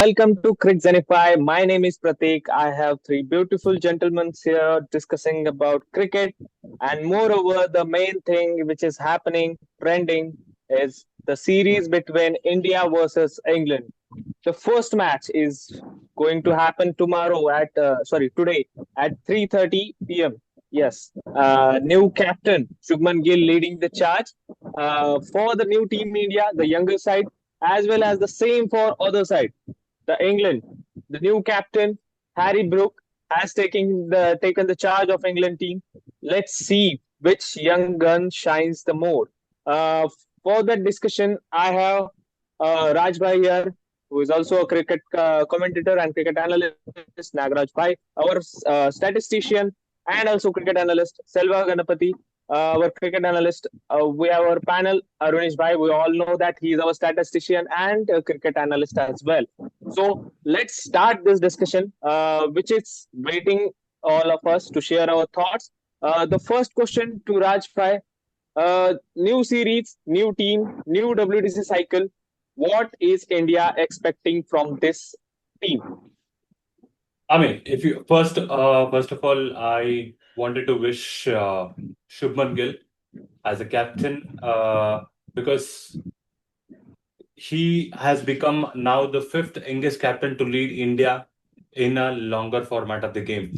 welcome to Crick Zenify. My name is Pratik. I have three beautiful gentlemen here discussing about cricket, and moreover, the main thing which is happening, trending, is the series between India versus England. The first match is going to happen tomorrow at today at 3:30 p.m. Yes, new captain Shubman Gill leading the charge for the new team India, the younger side, as well as the same for other side, the England. The new captain Harry Brook has taken the charge of England team. Let's see which young gun shines the more. Uh, for that discussion, I have Raj Bhai here, who is also a cricket commentator and cricket analyst, Nagaraj Bhai, our statistician and also cricket analyst, Selva Ganapati, our cricket analyst. We have our panel, Arunish Bhai. We all know that he is our statistician and a cricket analyst as well. So let's start this discussion, which is waiting all of us to share our thoughts. The first question to Raj Bhai, new series, new team, new WTC cycle. What is India expecting from this team? I mean, if you first of all, I wanted to wish Shubman Gill as a captain because he has become now the fifth youngest captain to lead India in a longer format of the game.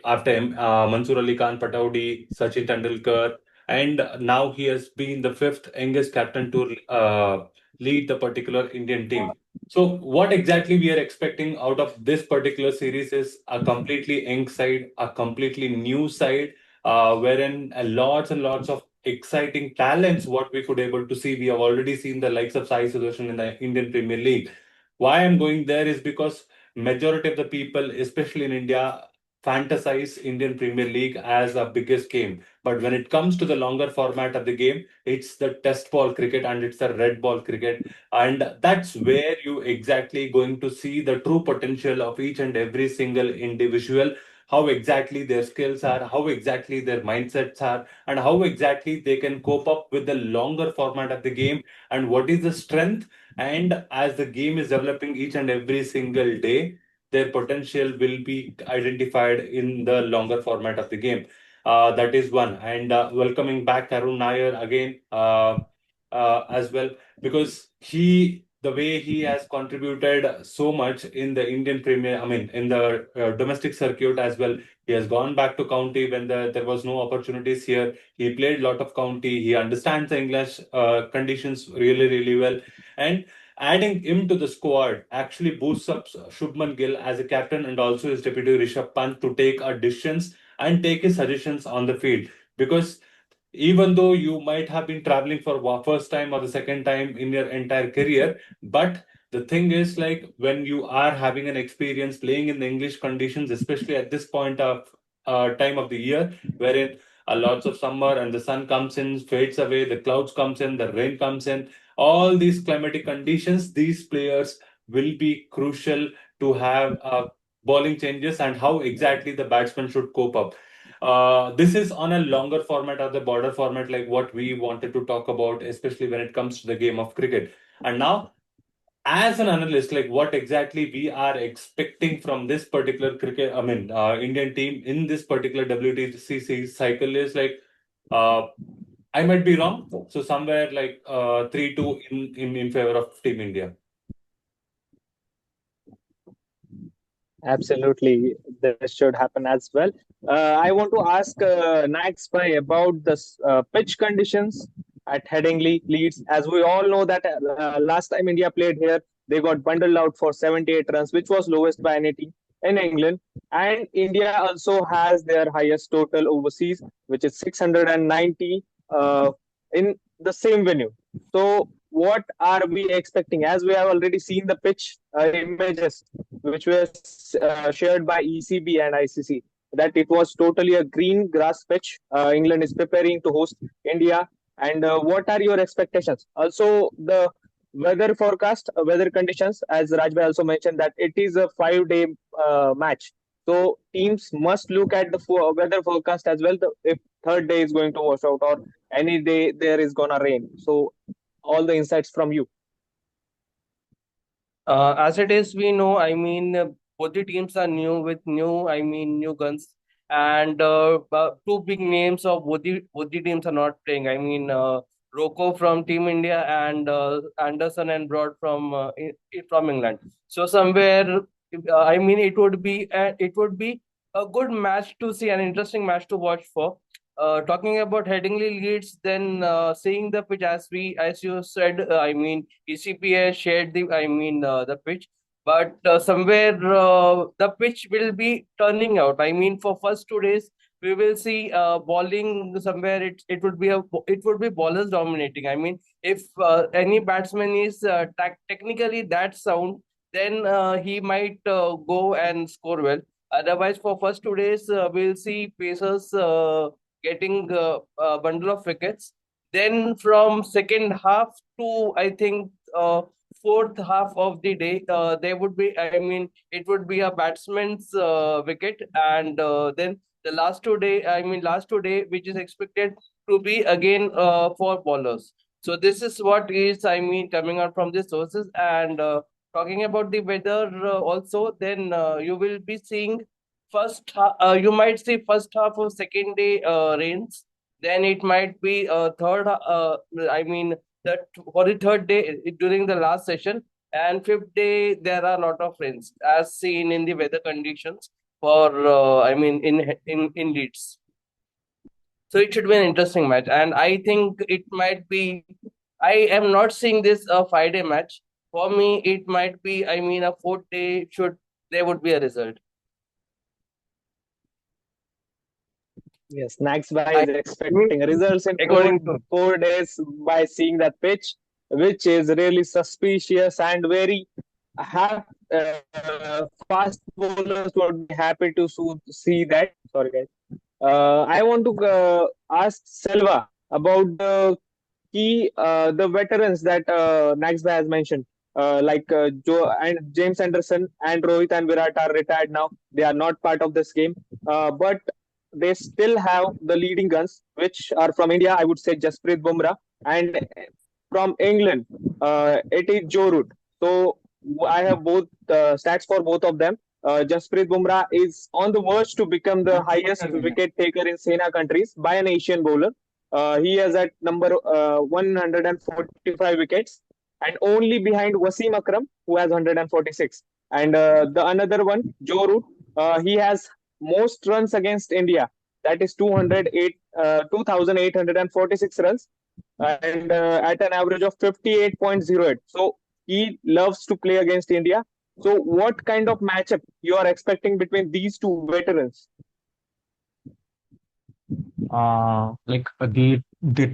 After Mansoor Ali Khan Pataudi, Sachin Tendulkar, and now he has been the fifth youngest captain to lead the particular Indian team. So, what exactly we are expecting out of this particular series is a completely young side, a completely new side, wherein lots and lots of exciting talents what we could able to see. We have already seen the likes of Sai Sudarshan in the Indian Premier League. Why I'm going there is because majority of the people, especially in India, fantasize Indian Premier League as a biggest game. But when it comes to the longer format of the game, it's the test ball cricket and it's the red ball cricket. And that's where you exactly going to see the true potential of each and every single individual, how exactly their skills are, how exactly their mindsets are, and how exactly they can cope up with the longer format of the game, and what is the strength. And as the game is developing each and every single day, their potential will be identified in the longer format of the game. That is one. And welcoming back Arun Nair again as well, because the way he has contributed so much in the Indian Premier, I mean, in the domestic circuit as well. He has gone back to county when there was no opportunities here. He played a lot of county. He understands the English conditions really, really well. And adding him to the squad actually boosts up Shubman Gill as a captain and also his deputy Rishabh Pant to take our decisions and take his suggestions on the field. Because even though you might have been traveling for first time or the second time in your entire career, but the thing is, like, when you are having an experience playing in the English conditions, especially at this point of time of the year, wherein lots of summer and the sun comes in, fades away, the clouds comes in, the rain comes in, all these climatic conditions, these players will be crucial to have bowling changes and how exactly the batsman should cope up. This is on a longer format or the border format, like what we wanted to talk about, especially when it comes to the game of cricket. And now, as an analyst, like what exactly we are expecting from this particular cricket, I mean, Indian team in this particular WTCC cycle is like, uh, I might be wrong. So somewhere like 3-2 in favor of Team India. Absolutely, this should happen as well. I want to ask Nax Bhai about the pitch conditions at Headingley, Leeds. As we all know that last time India played here, they got bundled out for 78 runs, which was lowest by any team in England. And India also has their highest total overseas, which is 690 in the same venue. So, what are we expecting? As we have already seen the pitch images, which were shared by ECB and ICC, that it was totally a green grass pitch. England is preparing to host India. And what are your expectations? Also, the weather forecast, weather conditions, as Rajbhai also mentioned, that it is a 5 day match. So teams must look at the weather forecast as well. If third day is going to wash out or any day there is gonna rain. So all the insights from you. As it is, we know, both the teams are new with new, new guns. And two big names of both the teams are not playing. Rocco from Team India and Anderson and Broad from England. So somewhere, it would be a good match to see, an interesting match to watch for. Talking about Headingley Leeds, then seeing the pitch, as you said, ECP has shared the pitch, but somewhere the pitch will be turning out. For first 2 days, we will see bowling somewhere. It would be bowlers dominating. If any batsman is technically that sound, then he might go and score well. Otherwise, for first 2 days, we'll see pacers getting a bundle of wickets. Then from second half to, I think, fourth half of the day, there would be, it would be a batsman's wicket, and then the last 2 day, which is expected to be again for bowlers. So this is what is, coming out from the sources. And talking about the weather also, then you will be seeing you might see first half of second day rains. Then it might be third. That for the third day during the last session, and fifth day there are a lot of rains as seen in the weather conditions for in Leeds. So it should be an interesting match, and I think it might be. I am not seeing this a 5 day match. For me, it might be. A fourth day should there would be a result. Yes, Naxby I is expecting results in according to 4 days by seeing that pitch, which is really suspicious and very fast bowlers would be happy to see that. Sorry, guys. I want to ask Selva about the veterans that Naxby has mentioned. Like Joe and James Anderson and Rohit and Virat are retired now. They are not part of this game. But they still have the leading guns, which are from India. I would say Jasprit Bumrah, and from England, it is Joe Root. So I have both stats for both of them. Jasprit Bumrah is on the verge to become the highest wicket taker in Sena countries by an Asian bowler. He has at number 145 wickets, and only behind Wasim Akram, who has 146. And the another one, Joe Root, he has most runs against India. That is 2,846 runs, and at an average of 58.08. So he loves to play against India. So what kind of matchup you are expecting between these two veterans? The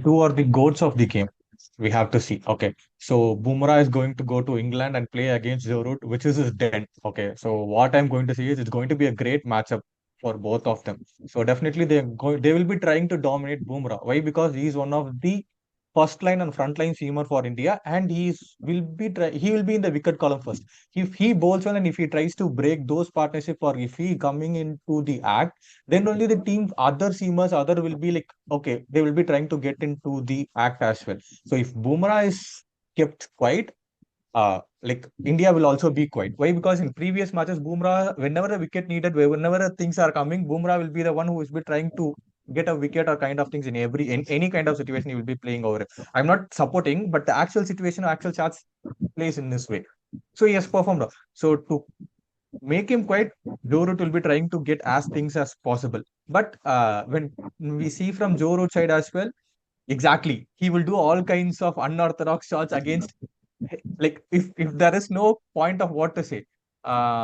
two are the goats of the game. We have to see. Okay, so Bumrah is going to go to England and play against Joe Root, which is his den. Okay, so what I'm going to see is it's going to be a great matchup for both of them. So definitely they will be trying to dominate Bumrah. Why? Because he is one of the first line and front line seamer for India, and he will be in the wicket column first. If he bowls well and if he tries to break those partnership, or if he coming into the act, then only the team other seamers other will be like, okay, they will be trying to get into the act as well. So if Bumrah is kept quiet, like India will also be quiet. Why? Because in previous matches, Bumrah, whenever a wicket needed, whenever things are coming, Bumrah will be the one who is be trying to get a wicket or kind of things in any kind of situation he will be playing over it. I'm not supporting, but the actual situation, actual charts plays in this way. So he has performed well. So to make him quiet, Joe Root will be trying to get as things as possible. But when we see from Joe Root side as well, exactly, he will do all kinds of unorthodox shots against, like if there is no point of what to say,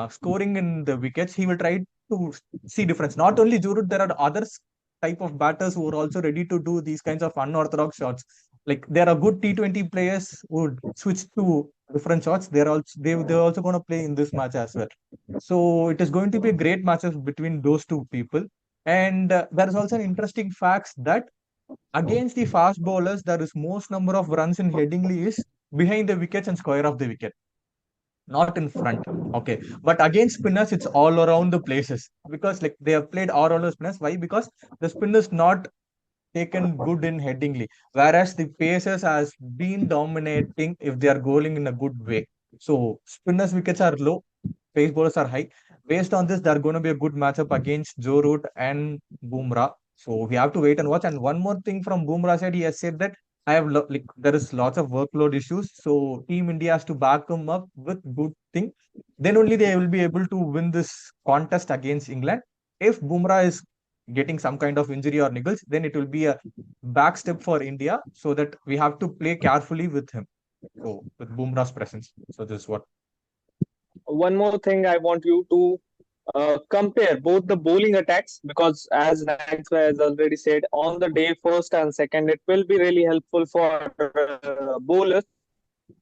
scoring in the wickets, he will try to see difference. Not only Jurut, there are others type of batters who are also ready to do these kinds of unorthodox shots. Like there are good T20 players who switch to different shots. They're also going to play in this match as well. So it is going to be a great matchup between those two people. And there is also an interesting fact that against the fast bowlers, there is most number of runs in Headingley is behind the wickets and square of the wicket, not in front. Okay, but against spinners, it's all around the places because like they have played all around the spinners. Why? Because the spin is not taken good in Headingley, whereas the pacers has been dominating if they are going in a good way. So spinners wickets are low, pace bowlers are high. Based on this, they're going to be a good matchup against Joe Root and Bumrah. So we have to wait and watch. And one more thing from Bumrah side, he has said that like there is lots of workload issues. So Team India has to back him up with good thing. Then only they will be able to win this contest against England. If Bumrah is getting some kind of injury or niggles, then it will be a back step for India. So that we have to play carefully with him. So with Bumrah's presence. So this is what. One more thing I want you to compare both the bowling attacks, because as Ragsway has already said, on the day first and second, it will be really helpful for bowlers.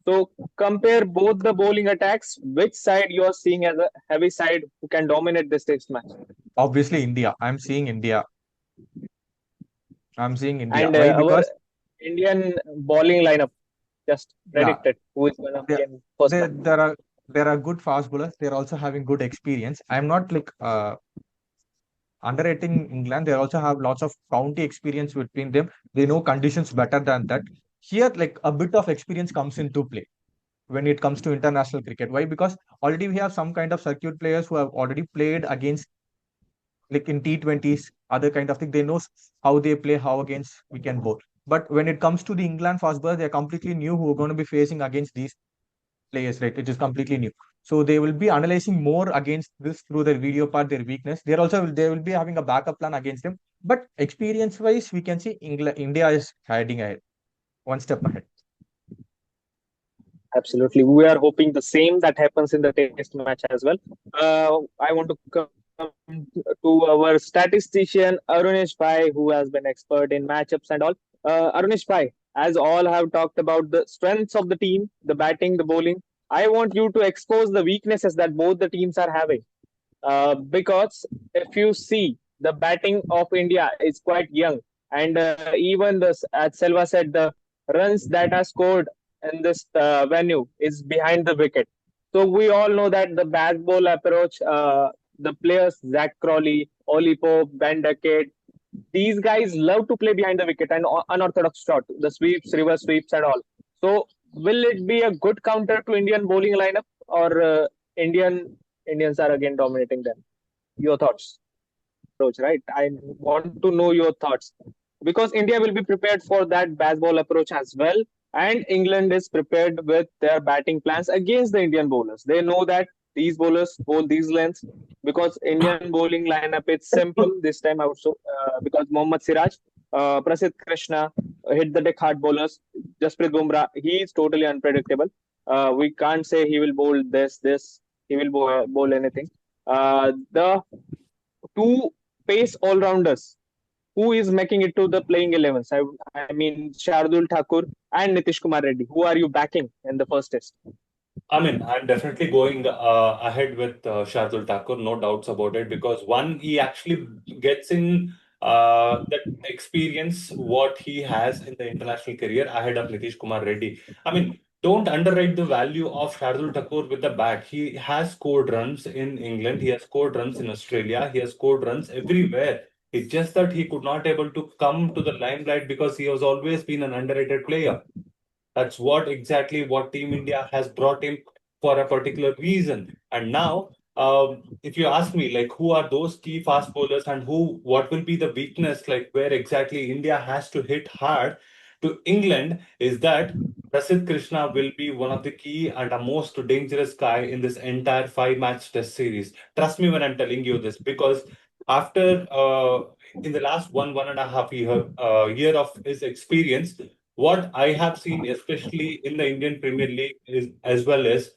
So compare both the bowling attacks. Which side you are seeing as a heavy side who can dominate this test match? Obviously, India. I'm seeing India. I'm seeing India. And Why? our Because Indian bowling lineup, just yeah, predicted who is going to there be in first there match. there are good fast bowlers. They're also having good experience. I'm not like underrating England. They also have lots of county experience between them. They know conditions better than that. Here, like a bit of experience comes into play when it comes to international cricket. Why? Because already we have some kind of circuit players who have already played against like in T20s, other kind of thing. They know how they play, how against we can bowl. But when it comes to the England fast bowlers, they're completely new who are going to be facing against these players, right? It is completely new. So they will be analyzing more against this through their video part, their weakness. They will be having a backup plan against them. But experience wise, we can see India is heading ahead, one step ahead. Absolutely. We are hoping the same that happens in the test match as well. I want to come to our statistician, Arunesh Pai, who has been expert in matchups and all. Arunesh Pai, as all have talked about the strengths of the team, the batting, the bowling, I want you to expose the weaknesses that both the teams are having. Because if you see the batting of India is quite young, and even the as Selva said, the runs that are scored in this venue is behind the wicket. So we all know that the back ball approach, the players Zach Crawley, Oli Pope, Ben Duckett, these guys love to play behind the wicket and unorthodox shot, the sweeps, reverse sweeps, and all. So will it be a good counter to Indian bowling lineup, or Indians are again dominating them? Your thoughts, approach, right? I want to know your thoughts, because India will be prepared for that baseball approach as well, and England is prepared with their batting plans against the Indian bowlers. They know that these bowlers bowl these lengths, because Indian bowling lineup is simple this time also, because Mohammad Siraj, Prasidh Krishna hit the deck hard bowlers. Jasprit Bumrah, he is totally unpredictable. We can't say he will bowl this. He will bowl anything. The two pace all rounders who is making it to the playing 11s. I mean, Shardul Thakur and Nitish Kumar Reddy. Who are you backing in the first test? I mean, I'm definitely going ahead with Shardul Thakur, no doubts about it, because one, he actually gets in that experience what he has in the international career ahead of Nitish Kumar Reddy. I mean, don't underrate the value of Shardul Thakur with the bat. He has scored runs in England, he has scored runs in Australia, he has scored runs everywhere. It's just that he could not able to come to the limelight because he has always been an underrated player. That's what exactly what Team India has brought him for a particular reason. And now, if you ask me, like, who are those key fast bowlers and what will be the weakness, like where exactly India has to hit hard to England, is that Prasidh Krishna will be one of the key and the most dangerous guy in this entire five-match test series. Trust me when I'm telling you this, because after in the last one and a half year of his experience, what I have seen, especially in the Indian Premier League, is as well as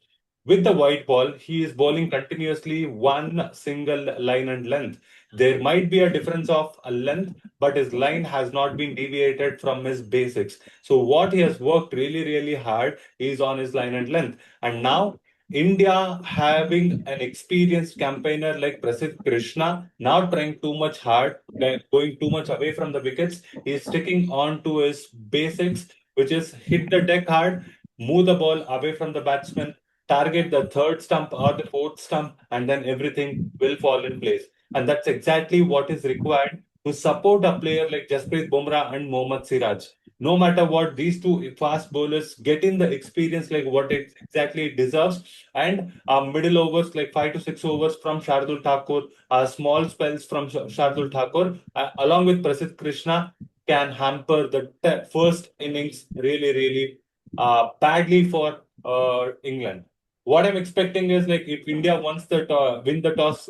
with the white ball, he is bowling continuously one single line and length. There might be a difference of a length, but his line has not been deviated from his basics. So what he has worked really, really hard is on his line and length. And now India having an experienced campaigner like Prasidh Krishna, not trying too much hard, like going too much away from the wickets, he's sticking on to his basics, which is hit the deck hard, move the ball away from the batsman, target the third stump or the fourth stump, and then everything will fall in place. And that's exactly what is required to support a player like Jasprit Bumrah and Mohammad Siraj. no matter what, these two fast bowlers get in the experience like what it exactly deserves. And middle overs, like 5 to 6 overs from Shardul Thakur, small spells from Shardul Thakur, along with Prasidh Krishna, can hamper the first innings really, really badly for England. What I'm expecting is like if India wants the win the toss,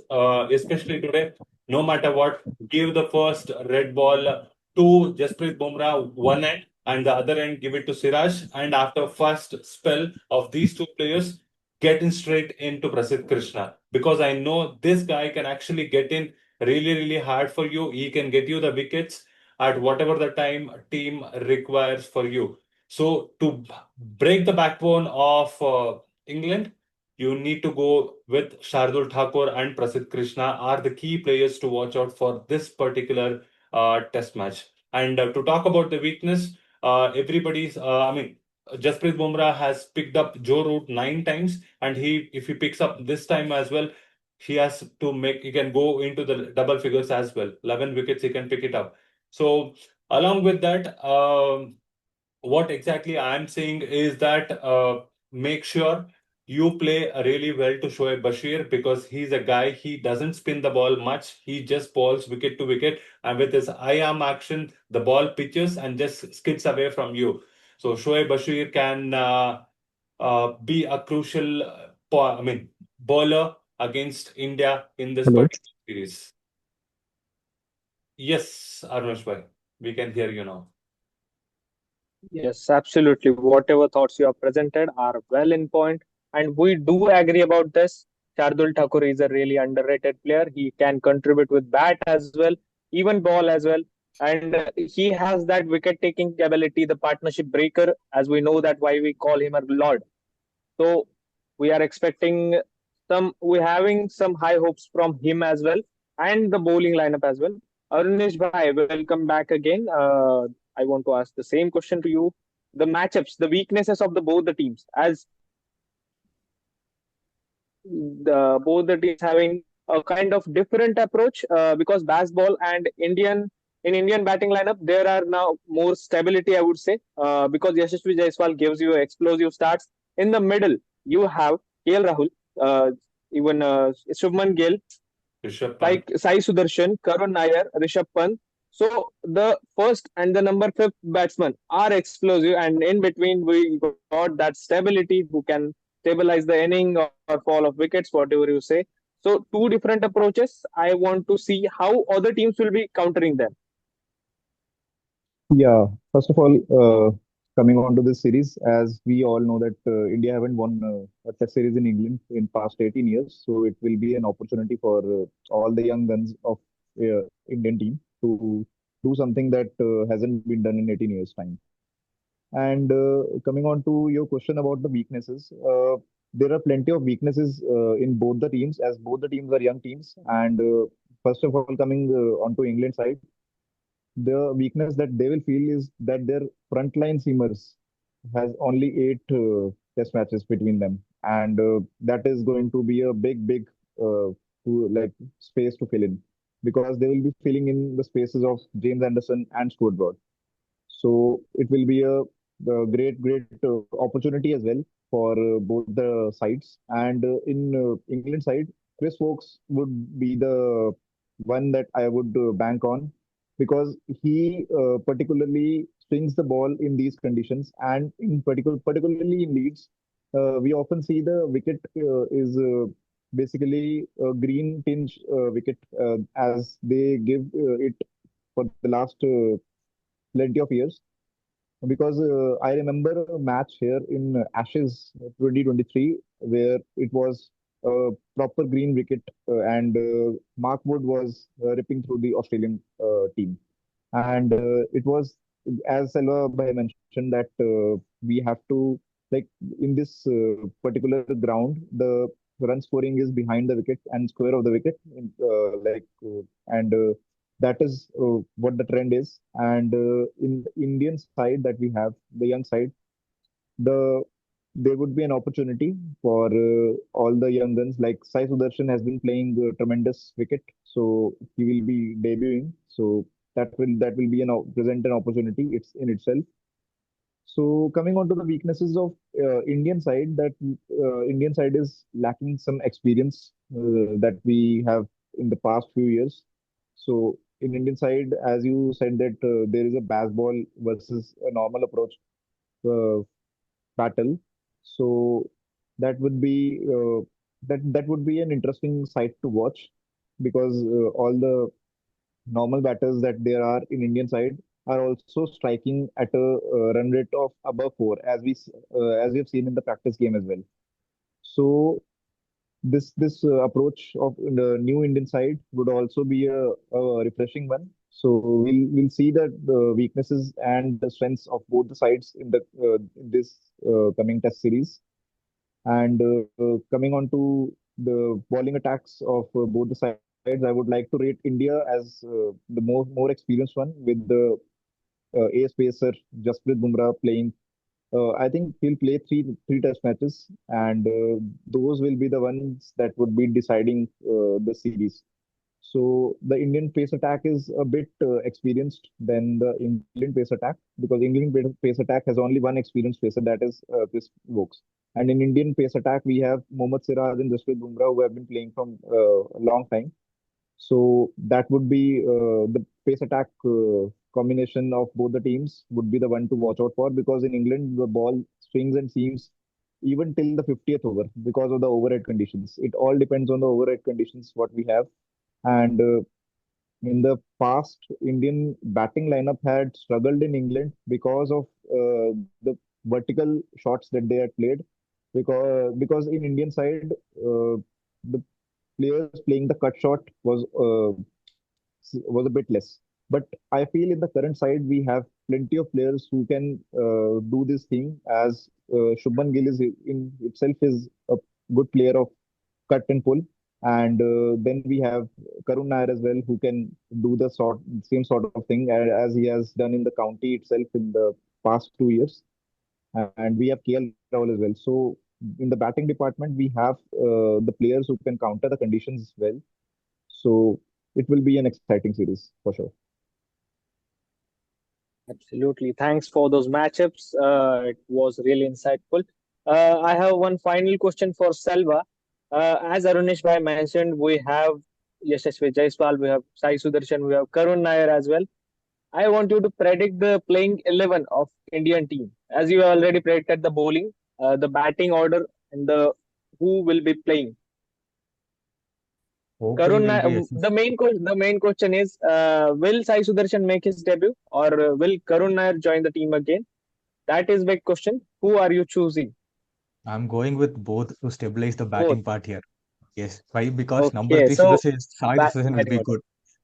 especially today, no matter what, give the first red ball to Jasprit Bumrah one end, and the other end give it to Siraj. And after first spell of these two players, get in straight into Prasidh Krishna, because I know this guy can actually get in really, really hard for you. He can get you the wickets at whatever the time team requires for you. So to break the backbone of England, you need to go with Shardul Thakur and Prasidh Krishna are the key players to watch out for this particular test match. And to talk about the weakness, I mean, Jasprit Bumrah has picked up Joe Root 9 times, and if he picks up this time as well, he can go into the double figures as well. 11 wickets, he can pick it up. So, along with that, what exactly I'm saying is that make sure you play really well to Shoaib Bashir, because he's a guy, he doesn't spin the ball much. He just balls wicket to wicket, and with his I-arm action, the ball pitches and just skids away from you. So Shoaib Bashir can be a crucial bowler against India in this Hello. particular series. Yes, Arnush bhai, we can hear you now. Yes, absolutely. Whatever thoughts you have presented are well in point, and we do agree about this. Shardul Thakur is a really underrated player. He can contribute with bat as well, even ball as well, and he has that wicket-taking ability, the partnership breaker, as we know that why we call him a lord. So we are expecting we're having some high hopes from him as well, and the bowling lineup as well. Arunish bhai, welcome back again. I want to ask the same question to you. The matchups, the weaknesses of the both the teams, as both the teams having a kind of different approach, because baseball and Indian batting lineup there are now more stability, I would say, because Yashasvi Jaiswal gives you explosive starts. In the middle you have KL Rahul, uh, even Shubman Gill, Rishabh Pant. like Sai Sudarshan, Karun Nair, Rishabh Pant. So the first and the number fifth batsman are explosive, and in between we got that stability who can stabilize the inning or fall of wickets, whatever you say. So two different approaches. I want to see how other teams will be countering them. Yeah, first of all, coming on to this series, as we all know that India haven't won a test series in England in past 18 years, so it will be an opportunity for all the young guns of Indian team to do something that hasn't been done in 18 years' time. And coming on to your question about the weaknesses, there are plenty of weaknesses in both the teams, as both the teams are young teams. And first of all, coming onto England side, the weakness that they will feel is that their frontline seamers has only 8 test matches between them, and that is going to be a big like space to fill in, because they will be filling in the spaces of James Anderson and Stuart Broad. So it will be a great opportunity as well for both the sides. And in England side, Chris Wokes would be the one that I would bank on, because he particularly swings the ball in these conditions, and particularly in Leeds, we often see the wicket is basically a green tinge wicket, as they give it for the last plenty of years, because I remember a match here in Ashes 2023 where it was a proper green wicket, and Mark Wood was ripping through the Australian team. And it was, as Selva Bhai mentioned, that we have to, like, in this particular ground, the run scoring is behind the wicket and square of the wicket, and that is what the trend is. And in the Indian side that we have, the young side, the there would be an opportunity for all the young guns. Like Sai Sudarshan has been playing tremendous wicket, so he will be debuting. So that will be present an opportunity it's in itself. So coming on to the weaknesses of Indian side, that Indian side is lacking some experience that we have in the past few years. So in Indian side, as you said, that there is a baseball versus a normal approach uh, battle. So that would be that would be an interesting sight to watch, because all the normal batters that there are in Indian side are also striking at a run rate of above four, as we have seen in the practice game as well. So this approach of the new Indian side would also be a refreshing one. So we'll see the weaknesses and the strengths of both the sides in this coming test series. And coming on to the bowling attacks of both the sides, I would like to rate India as the more experienced one, with the ace pacer Jasprit Bumrah playing. I think he'll play three test matches, and those will be the ones that would be deciding the series. So the Indian pace attack is a bit experienced than the England pace attack, because England pace attack has only one experienced pacer, that is Chris Wokes. And in Indian pace attack, we have Mohammad Siraj and Jasprit Bumrah, who have been playing from a long time. So that would be the pace attack combination of both the teams would be the one to watch out for, because in England the ball swings and seams even till the 50th over because of the overhead conditions. It all depends on the overhead conditions what we have. And in the past, Indian batting lineup had struggled in England because of the vertical shots that they had played. Because in Indian side, the players playing the cut shot was a bit less. But I feel in the current side we have plenty of players who can do this thing. As Shubman Gill is in itself is a good player of cut and pull, and then we have Karun Nair as well, who can do the same sort of thing as he has done in the county itself in the past 2 years. And we have KL Rahul as well. So in the batting department, we have the players who can counter the conditions well. So it will be an exciting series for sure. Absolutely. Thanks for those matchups. It was really insightful. I have one final question for Selva. As Arunesh Bhai mentioned, we have Yashasvi Jaiswal, we have Sai Sudarshan, we have Karun Nair as well. I want you to predict the playing 11 of Indian team. As you already predicted the bowling, the batting order, and the who will be playing. Opening will be The main question is, will Sai Sudarshan make his debut, or will Karun Nair join the team again? That is big question. Who are you choosing? I'm going with both to stabilize the Both. batting part here. Yes. Why? Because number Okay, three so side decision will batting be order. good.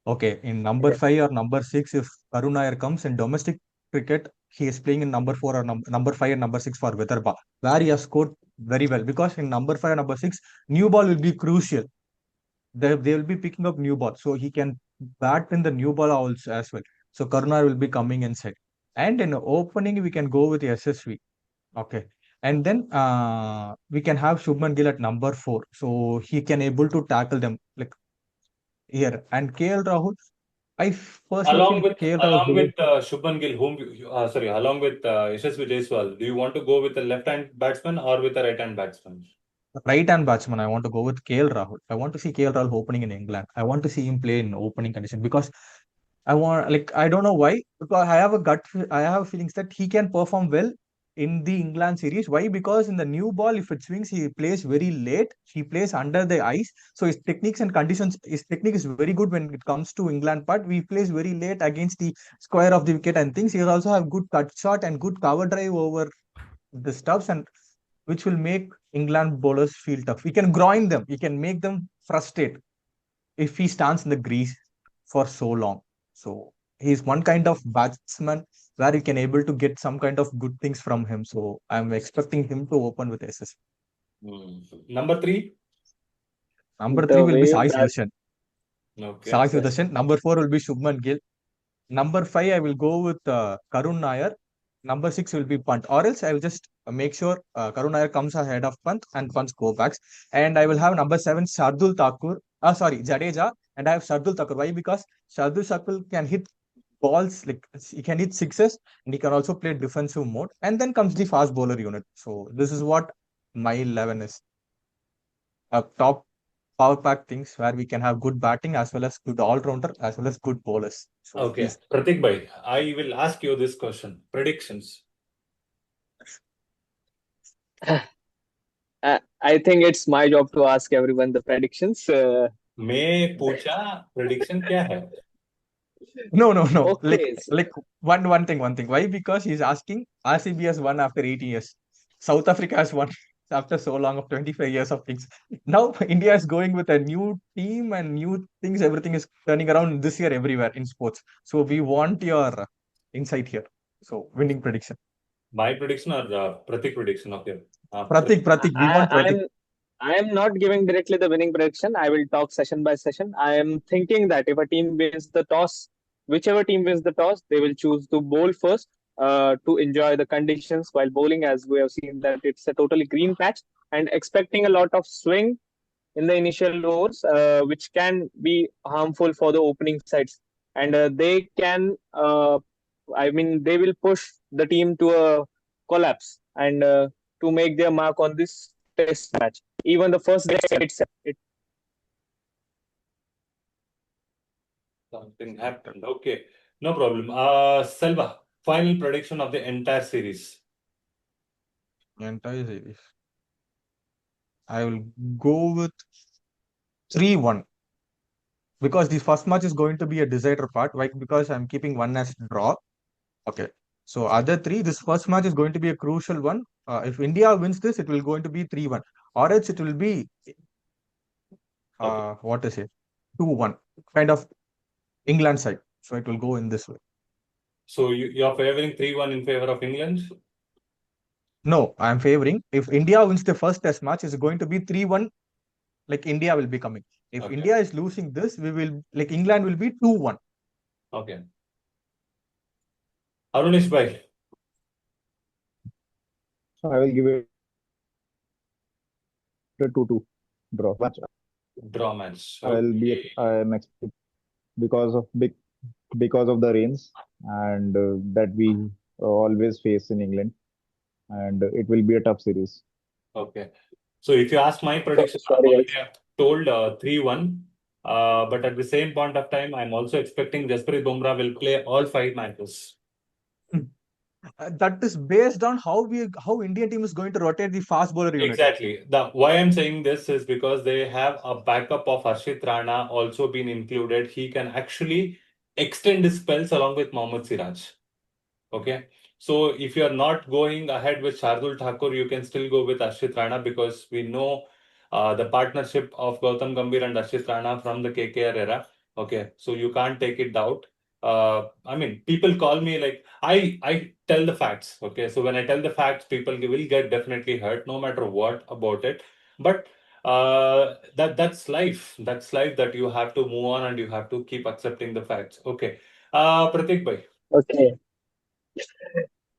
Okay. In number Okay. five or number six, if Karun Nair comes in domestic cricket, he is playing in number four or number five and number six for Vidarbha, where he has scored very well. Because in number five and number six, new ball will be crucial. They will be picking up new ball, so he can bat in the new ball also as well. So Karun Nair will be coming inside. And in opening, we can go with SSV. Okay. And then we can have Shubman Gill at number four. So he can able to tackle them like here. And KL Rahul, personally Along feel with KL along Rahul with Shubman Gill, sorry, along with Yashasvi Jaiswal, do you want to go with a left-hand batsman or with a right-hand batsman? right hand batsman. I want to go with KL Rahul. I want to see KL Rahul opening in England. I want to see him play in opening condition because I don't know why, because I have feelings that he can perform well in the England series. Why? Because in the new ball, if it swings, he plays very late. He plays under the ice. So his technique is very good when it comes to England part. We plays very late against the square of the wicket and things. He also have good cut shot and good cover drive over the stuffs, and which will make England bowlers feel tough. He can groin them. He can make them frustrate if he stands in the grease for so long. So he's one kind of batsman where you can able to get some kind of good things from him. So I'm expecting him to open with SS. Number three. Number three The will be way Sai that Sudarshan. Okay. Sai yes, Sudarshan. Number four will be Shubman Gill. Number five, I will go with Karun Nair. Number six will be Punt. Or else I will just make sure Karun Nair comes ahead of Punt and Punt go backs. And I will have number seven, Shardul Thakur. Sorry, Jadeja. And I have Shardul Thakur. Why? Because Shardul Thakur can hit balls, like he can hit sixes, and he can also play defensive mode. And then comes the fast bowler unit. So this is what my 11 is. A top power pack things where we can have good batting as well as good all rounder as well as good bowlers. So Okay, these Pratik bhai, I will ask you this question. Predictions. I think it's my job to ask everyone the predictions. मैं पूछा prediction क्या है? no. Okay, so Like one thing. Why? Because he's asking RCB has won after 80 years. South Africa has won after so long of 25 years of things. Now India is going with a new team and new things. Everything is turning around this year everywhere in sports. So we want your insight here. So winning prediction. My prediction or Pratik prediction? Okay. Pratik, we I, want Pratik. I'm I am not giving directly the winning prediction. I will talk session by session. I am thinking that if a team wins the toss, whichever team wins the toss, they will choose to bowl first to enjoy the conditions while bowling, as we have seen that it's a totally green patch and expecting a lot of swing in the initial overs, which can be harmful for the opening sides. And they can, I mean, they will push the team to a collapse and to make their mark on this test match. Even the first day itself, Something happened. Okay, no problem. Selva, final prediction of the entire series. Entire series. I will go with 3-1 because the first match is going to be a decider part. Why? Because I'm keeping one as draw. Okay. So other three, this first match is going to be a crucial one. If India wins this, it will going to be 3-1. Or else it will be Okay, what is it? 2-1. Kind of England side. So it will go in this way. so you're favoring 3-1 in favor of England? No, I'm favoring. If India wins the first test match, it's going to be 3-1, like India will be coming. If Okay, India is losing this, we will like England will be 2-1. okay. Arunesh bhai, So I will give it a 2-2 draw match. draw match. I'll be Okay. I am expecting because of because of the rains and that we always face in England, and it will be a tough series. Okay. So if you ask my prediction, I've sorry already guys. have told 3-1. But at the same point of time, I'm also expecting Jasprit Bumrah will play all 5 matches. That is based on how Indian team is going to rotate the fast bowler unit. Exactly. The why I'm saying this is because they have a backup of Harshit Rana also been included. He can actually extend his spells along with Mohammad Siraj. Okay. So if you're not going ahead with Shardul Thakur, you can still go with Ashit Rana because we know the partnership of Gautam Gambhir and Ashit Rana from the KKR era. Okay. So you can't take it out. I mean, people call me like I tell the facts. Okay. So when I tell the facts, people will get definitely hurt no matter what about it. But that's life. That's life that you have to move on and you have to keep accepting the facts. Okay. Pratik bhai. Okay.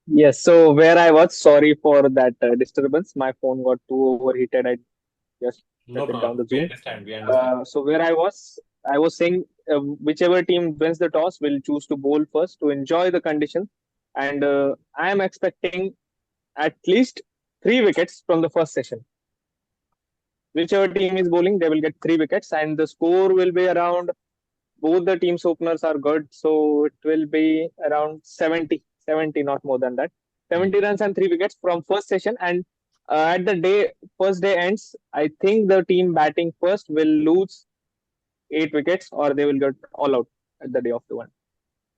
Yes. So where I was, sorry for that disturbance. My phone got too overheated. I just shut No it down problem. the We Zoom. understand. We understand. So where I was saying whichever team wins the toss will choose to bowl first to enjoy the conditions, and I am expecting at least 3 wickets from the first session. Whichever team is bowling, they will get 3 wickets, and the score will be around. Both the teams' openers are good, so it will be around 70, not more than that. Hmm. 70 runs and 3 wickets from first session, and at the day first day ends, I think the team batting first will lose 8 wickets, or they will get all out at the day of the one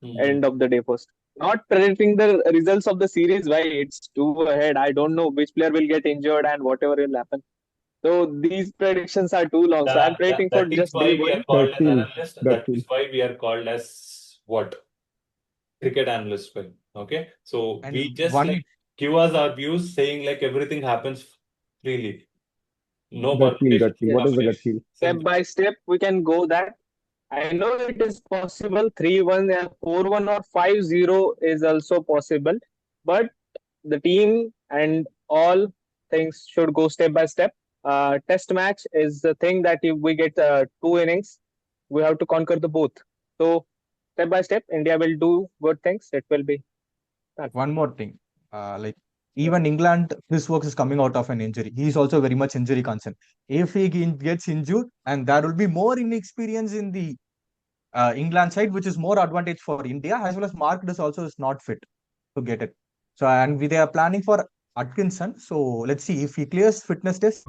Hmm. end of the day first. Not predicting the results of the series, why it's too ahead. I don't know which player will get injured and whatever will happen. So these predictions are too long. So I'm predicting for That is just why day we are one. called Gut as feel, analysts. gut That feel. is why we are called as what? Cricket analysts. Well, okay. So we And just one like give us our views, saying like everything happens freely. No Gut connotations, feel. no What Yes. is the gut affiliation. feel? Step Simple. by step, we can go that. I know it is possible. 3-1, 4-1, or 5-0 is also possible. But the team and all things should go step by step. Test match is the thing that if we get 2 innings, we have to conquer the both. So step by step, India will do good things. It will be done. One more thing, like even England, Chris Works is coming out of an injury. He is also very much injury concerned. If he gets injured, and there will be more inexperience in the England side, which is more advantage for India, as well as Marcus also is not fit to get it. So, and they are planning for Atkinson. So let's see if he clears fitness test.